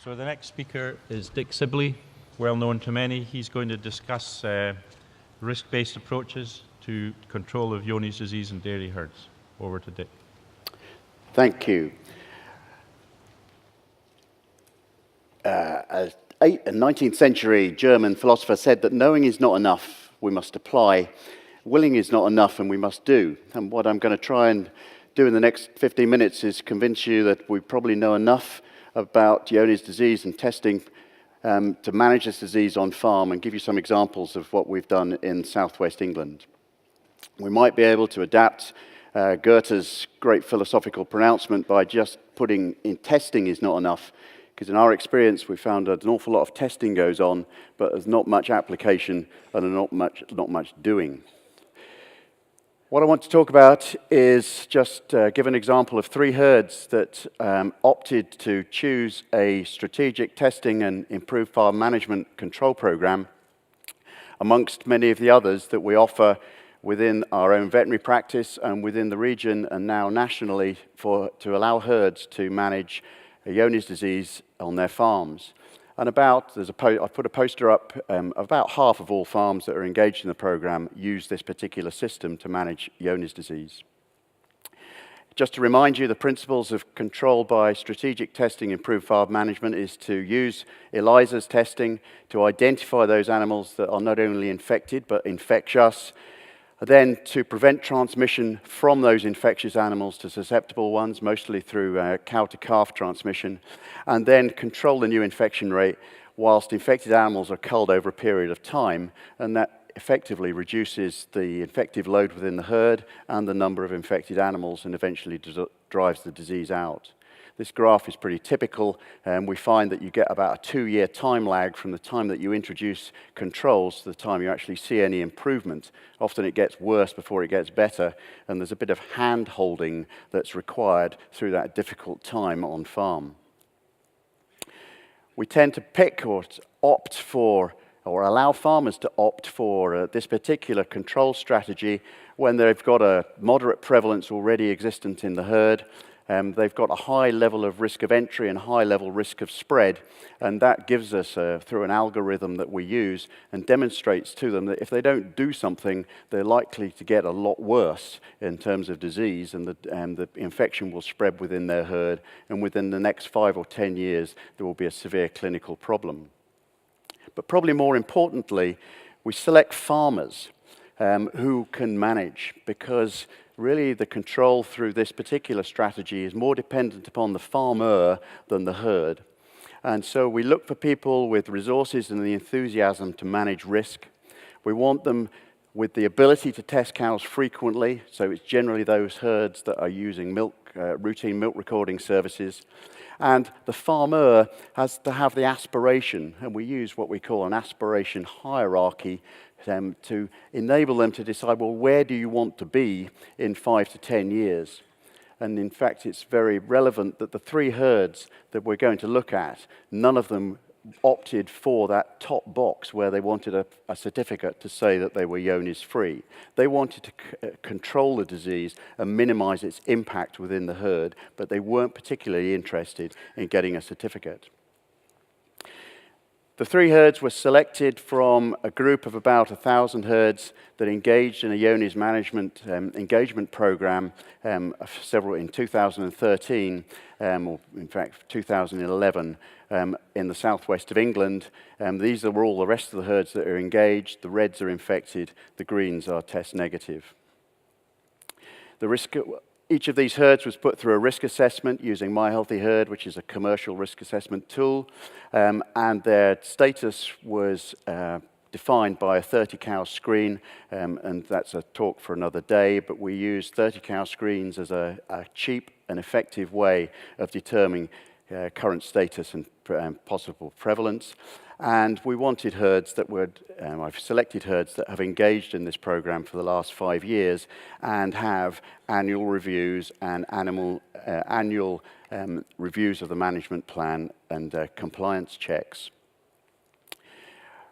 So the next speaker is Dick Sibley, well known to many. He's going to discuss risk-based approaches to control of Johne's disease in dairy herds. Over to Dick. Thank you. A 19th century German philosopher said that knowing is not enough, we must apply. Willing is not enough, and we must do. And what I'm going to try and do in the next 15 minutes is convince you that we probably know enough about Johne's disease and testing to manage this disease on farm, and give you some examples of what we've done in southwest England. We might be able to adapt Goethe's great philosophical pronouncement by just putting in testing is not enough, because in our experience we found that an awful lot of testing goes on, but there's not much application and not much doing. What I want to talk about is just give an example of 3 herds that opted to choose a strategic testing and improved farm management control program amongst many of the others that we offer within our own veterinary practice and within the region and now nationally to allow herds to manage Johne's disease on their farms. And I've put a poster up, about half of all farms that are engaged in the program use this particular system to manage Johne's disease. Just to remind you, the principles of control by strategic testing, improved farm management, is to use ELISA's testing to identify those animals that are not only infected but infectious, then to prevent transmission from those infectious animals to susceptible ones, mostly through cow-to-calf transmission, and then control the new infection rate whilst infected animals are culled over a period of time, and that effectively reduces the infective load within the herd and the number of infected animals, and eventually drives the disease out. This graph is pretty typical, and we find that you get about a 2-year time lag from the time that you introduce controls to the time you actually see any improvement. Often it gets worse before it gets better, and there's a bit of hand-holding that's required through that difficult time on farm. We tend to pick or opt for, or allow farmers to opt for this particular control strategy when they've got a moderate prevalence already existent in the herd. They've got a high level of risk of entry and high level risk of spread, and that gives us, through an algorithm that we use, and demonstrates to them that if they don't do something, they're likely to get a lot worse in terms of disease, and the infection will spread within their herd, and within the next 5 or 10 years, there will be a severe clinical problem. But probably more importantly, we select farmers who can manage, because really the control through this particular strategy is more dependent upon the farmer than the herd. And so we look for people with resources and the enthusiasm to manage risk. We want them with the ability to test cows frequently, so it's generally those herds that are using routine milk recording services. And the farmer has to have the aspiration, and we use what we call an aspiration hierarchy to enable them to decide, well, where do you want to be in 5 to 10 years? And in fact, it's very relevant that the 3 herds that we're going to look at, none of them opted for that top box where they wanted a certificate to say that they were Johne's free. They wanted to control the disease and minimize its impact within the herd, but they weren't particularly interested in getting a certificate. The 3 herds were selected from a group of about 1,000 herds that engaged in a Johne's management engagement program, several in 2013, or in fact 2011, in the southwest of England. These are all the rest of the herds that are engaged. The reds are infected, the greens are test negative. Each of these herds was put through a risk assessment using My Healthy Herd, which is a commercial risk assessment tool, and their status was defined by a 30-cow screen, and that's a talk for another day, but we use 30-cow screens as a cheap and effective way of determining current status and possible prevalence. And we wanted herds that I've selected herds that have engaged in this program for the last 5 years and have annual reviews and annual reviews of the management plan and compliance checks.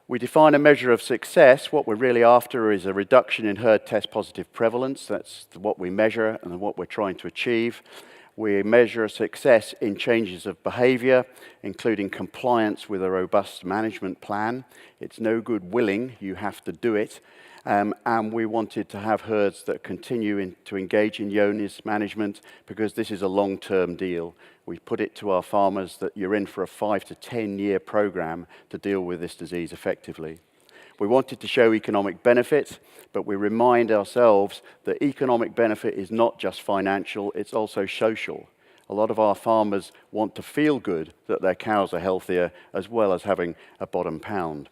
We define a measure of success. What we're really after is a reduction in herd test positive prevalence. That's what we measure and what we're trying to achieve. We measure success in changes of behavior, including compliance with a robust management plan. It's no good willing, you have to do it. And we wanted to have herds that continue to engage in Johne's management, because this is a long-term deal. We put it to our farmers that you're in for a 5 to 10 year program to deal with this disease effectively. We wanted to show economic benefit, but we remind ourselves that economic benefit is not just financial, it's also social. A lot of our farmers want to feel good that their cows are healthier, as well as having a bottom pound.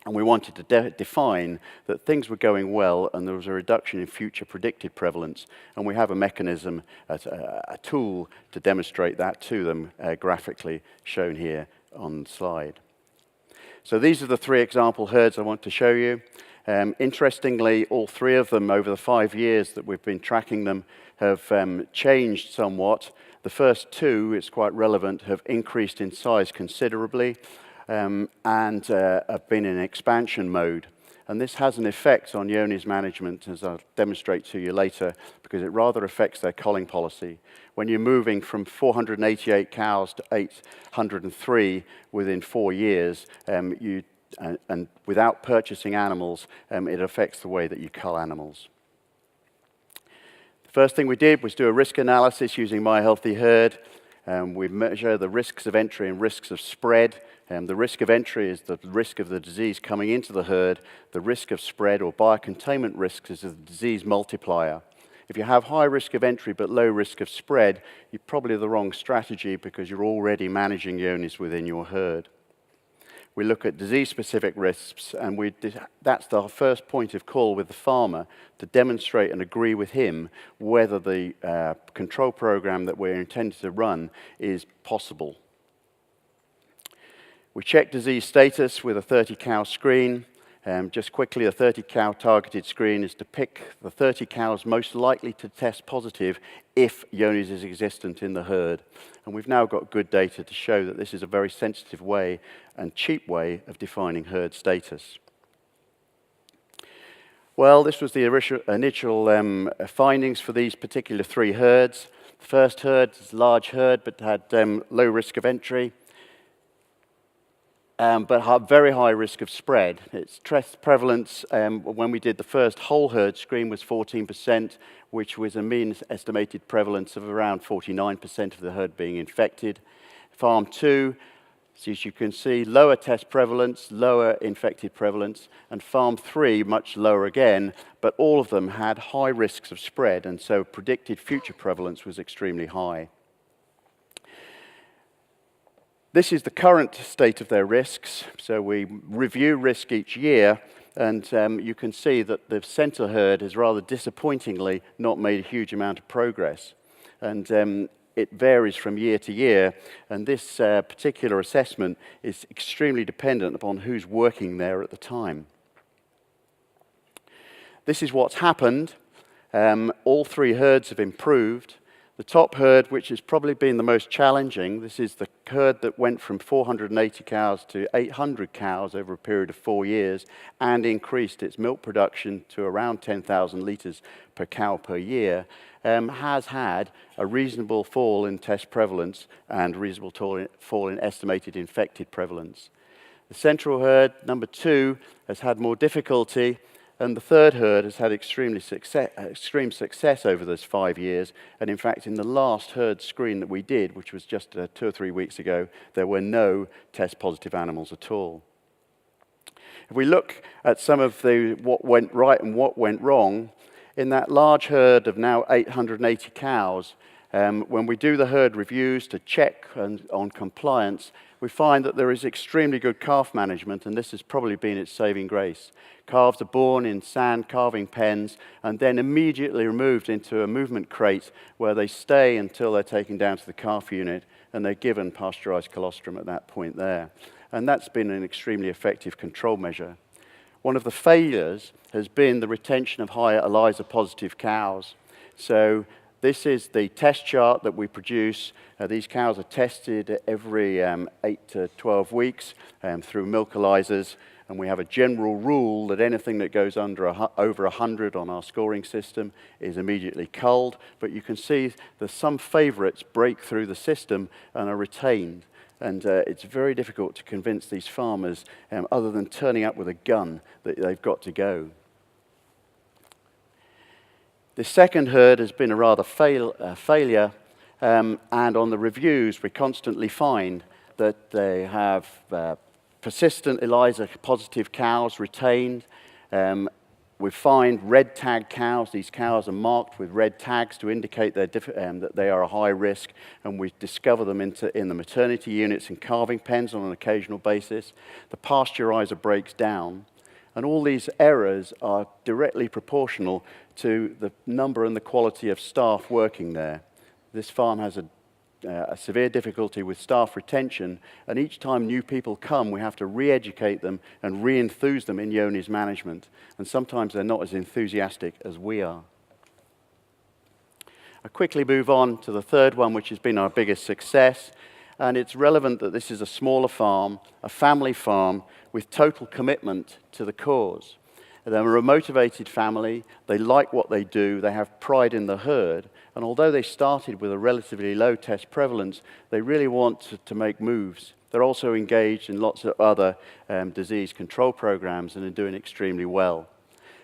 And we wanted to define that things were going well and there was a reduction in future predicted prevalence. And we have a mechanism, a tool to demonstrate that to them, graphically shown here on the slide. So these are the 3 example herds I want to show you. Interestingly, all 3 of them over the 5 years that we've been tracking them have changed somewhat. The first 2, it's quite relevant, have increased in size considerably. And have been in expansion mode. And this has an effect on Johne's management, as I'll demonstrate to you later, because it rather affects their culling policy. When you're moving from 488 cows to 803 within 4 years, and without purchasing animals, it affects the way that you cull animals. The first thing we did was do a risk analysis using My Healthy Herd. We measure the risks of entry and risks of spread. The risk of entry is the risk of the disease coming into the herd. The risk of spread or biocontainment risks is the disease multiplier. If you have high risk of entry but low risk of spread, you're probably the wrong strategy because you're already managing Johne's within your herd. We look at disease-specific risks, and that's our first point of call with the farmer to demonstrate and agree with him whether the control program that we're intended to run is possible. We check disease status with a 30-cow screen. Just quickly, a 30-cow targeted screen is to pick the 30 cows most likely to test positive if Johne's is existent in the herd. And we've now got good data to show that this is a very sensitive way and cheap way of defining herd status. Well, this was the initial findings for these particular 3 herds. The first herd is a large herd, but had low risk of entry. But have very high risk of spread. Its test prevalence, when we did the first whole herd screen, was 14%, which was a mean estimated prevalence of around 49% of the herd being infected. Farm 2, as you can see, lower test prevalence, lower infected prevalence, and Farm 3, much lower again, but all of them had high risks of spread, and so predicted future prevalence was extremely high. This is the current state of their risks. So we review risk each year, and you can see that the center herd has rather disappointingly not made a huge amount of progress. And it varies from year to year, and this particular assessment is extremely dependent upon who's working there at the time. This is what's happened. All 3 herds have improved. The top herd, which has probably been the most challenging, this is the herd that went from 480 cows to 800 cows over a period of 4 years and increased its milk production to around 10,000 litres per cow per year, has had a reasonable fall in test prevalence and reasonable fall in estimated infected prevalence. The central herd, number 2, has had more difficulty. And the third herd has had extreme success over those 5 years. And in fact, in the last herd screen that we did, which was just 2 or 3 weeks ago, there were no test positive animals at all. If we look at some of what went right and what went wrong, in that large herd of now 880 cows, when we do the herd reviews to check on compliance, we find that there is extremely good calf management, and this has probably been its saving grace. Calves are born in sand calving pens and then immediately removed into a movement crate where they stay until they're taken down to the calf unit, and they're given pasteurized colostrum at that point there. And that's been an extremely effective control measure. One of the failures has been the retention of higher ELISA positive cows. So this is the test chart that we produce. These cows are tested every 8 to 12 weeks through milk ELISAs. And we have a general rule that anything that goes over 100 on our scoring system is immediately culled. But you can see that some favourites break through the system and are retained. And it's very difficult to convince these farmers, other than turning up with a gun, that they've got to go. The second herd has been a rather failure, and on the reviews we constantly find that they have persistent ELISA positive cows retained. We find red tag cows. These cows are marked with red tags to indicate that they are a high risk, and we discover them in the maternity units and calving pens on an occasional basis. The pasteurizer breaks down, and all these errors are directly proportional to the number and the quality of staff working there. This farm has a severe difficulty with staff retention, and each time new people come, we have to re-educate them and re-enthuse them in Johne's management. And sometimes they're not as enthusiastic as we are. I quickly move on to the third one, which has been our biggest success. And it's relevant that this is a smaller farm, a family farm, with total commitment to the cause. They're a motivated family, they like what they do, they have pride in the herd, and although they started with a relatively low test prevalence, they really want to make moves. They're also engaged in lots of other disease control programs and are doing extremely well.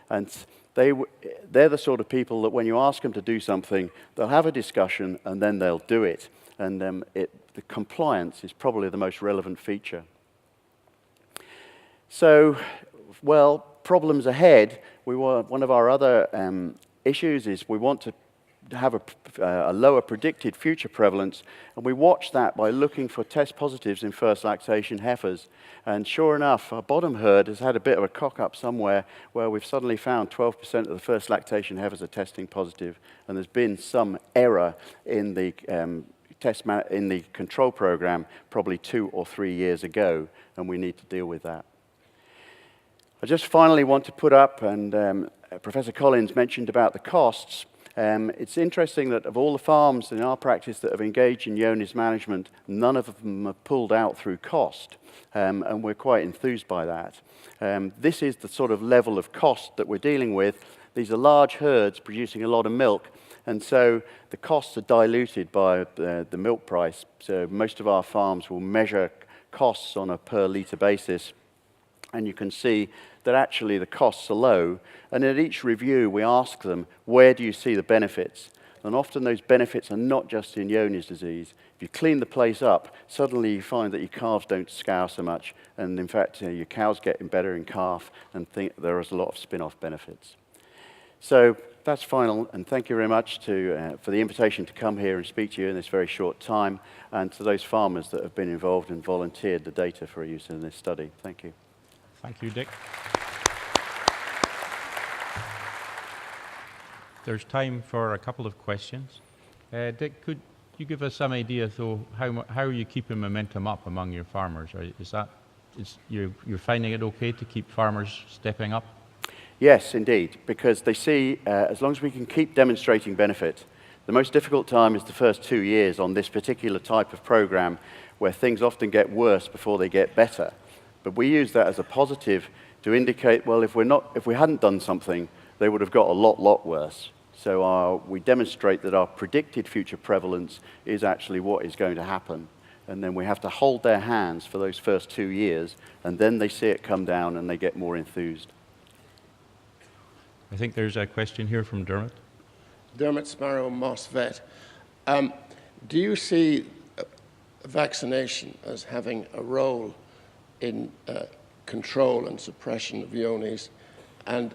And they're the sort of people that when you ask them to do something, they'll have a discussion and then they'll do it. And the compliance is probably the most relevant feature. So, well, problems ahead. One of our other issues is we want to have a lower predicted future prevalence, and we watch that by looking for test positives in first lactation heifers. And sure enough, our bottom herd has had a bit of a cock-up somewhere where we've suddenly found 12% of the first lactation heifers are testing positive, and there's been some error in the in the control program probably 2 or 3 years ago, and we need to deal with that. I just finally want to put up, and Professor Collins mentioned about the costs. It's interesting that of all the farms in our practice that have engaged in Johne's management, none of them have pulled out through cost, and we're quite enthused by that. This is the sort of level of cost that we're dealing with. These are large herds producing a lot of milk, and so the costs are diluted by the milk price. So most of our farms will measure costs on a per litre basis, and you can see that actually the costs are low. And at each review, we ask them, where do you see the benefits? And often those benefits are not just in Johne's disease. If you clean the place up, suddenly you find that your calves don't scour so much. And in fact, your cows getting better in calf, and there is a lot of spin-off benefits. So that's final, and thank you very much for the invitation to come here and speak to you in this very short time, and to those farmers that have been involved and volunteered the data for use in this study. Thank you. Thank you, Dick. There's time for a couple of questions. Dick, could you give us some idea, though, how are you keeping momentum up among your farmers? You're finding it okay to keep farmers stepping up? Yes, indeed, because they see, as long as we can keep demonstrating benefit, the most difficult time is the first 2 years on this particular type of program, where things often get worse before they get better. But we use that as a positive to indicate, well, if we hadn't done something, they would have got a lot worse. So we demonstrate that our predicted future prevalence is actually what is going to happen. And then we have to hold their hands for those first 2 years, and then they see it come down and they get more enthused. I think there's a question here from Dermot. Dermot Sparrow, Moss Vet. Do you see vaccination as having a role in control and suppression of Johne's? And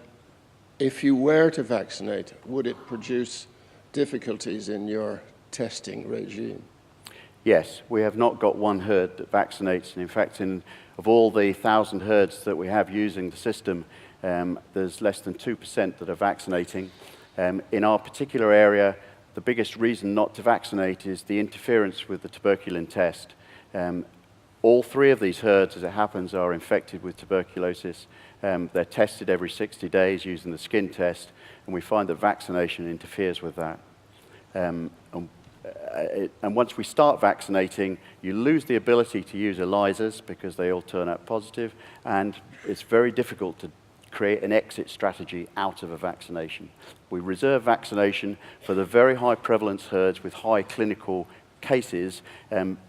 if you were to vaccinate, would it produce difficulties in your testing regime? Yes, we have not got one herd that vaccinates. And in fact, of all the 1,000 herds that we have using the system, there's less than 2% that are vaccinating. In our particular area, the biggest reason not to vaccinate is the interference with the tuberculin test. All 3 of these herds, as it happens, are infected with tuberculosis. They're tested every 60 days using the skin test, and we find that vaccination interferes with that. And once we start vaccinating, you lose the ability to use ELISAs because they all turn out positive, and it's very difficult to create an exit strategy out of a vaccination. We reserve vaccination for the very high prevalence herds with high clinical cases,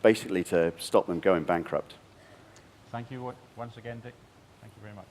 basically to stop them going bankrupt. Thank you once again, Dick. Thank you very much.